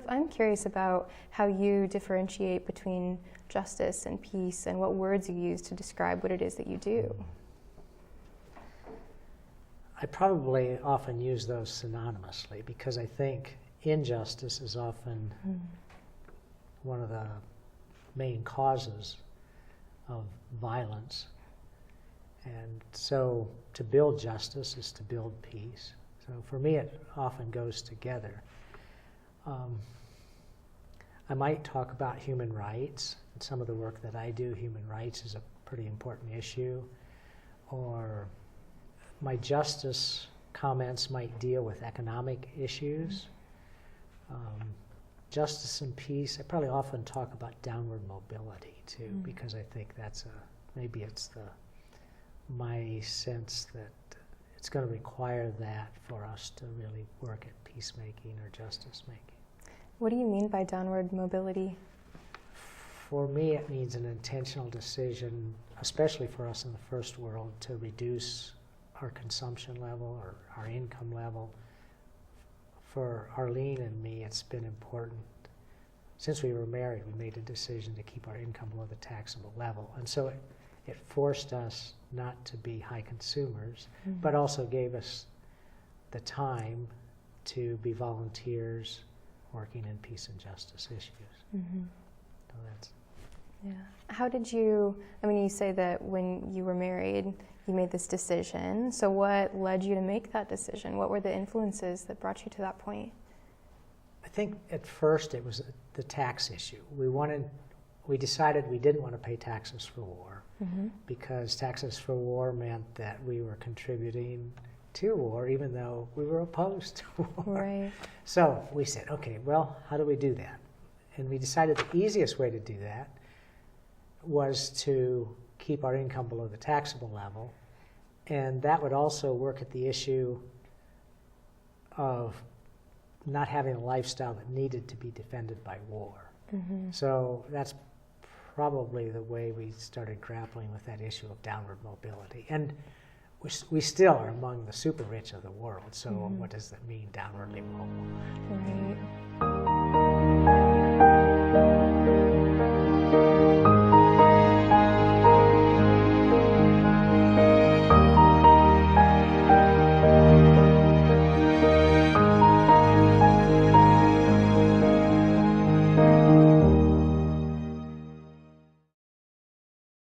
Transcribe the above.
I'm curious about how you differentiate between justice and peace and what words you use to describe what it is that you do. I probably often use those synonymously because I think injustice is often one of the main causes of violence. And so to build justice is to build peace. So for me, it often goes together. I might talk about human rights. In some of the work that I do, human rights is a pretty important issue. Or my justice comments might deal with economic issues. Justice and peace, I probably often talk about downward mobility too, because I think that's maybe it's my sense that it's going to require that for us to really work at peacemaking or justice making. What do you mean by downward mobility? For me, it means an intentional decision, especially for us in the first world, to reduce our consumption level or our income level. For Arlene and me, it's been important. Since we were married, we made a decision to keep our income below the taxable level. And so it forced us not to be high consumers, but also gave us the time to be volunteers working in peace and justice issues. So that's... Yeah. How did you, I mean, you say that when you were married, you made this decision. So what led you to make that decision? What were the influences that brought you to that point? I think at first it was the tax issue. We decided we didn't want to pay taxes for war because taxes for war meant that we were contributing to war even though we were opposed to war. Right. So we said, okay, well, how do we do that? And we decided the easiest way to do that was to keep our income below the taxable level, and that would also work at the issue of not having a lifestyle that needed to be defended by war. So that's probably the way we started grappling with that issue of downward mobility. And we still are among the super rich of the world, so what does that mean, downwardly mobile? Right.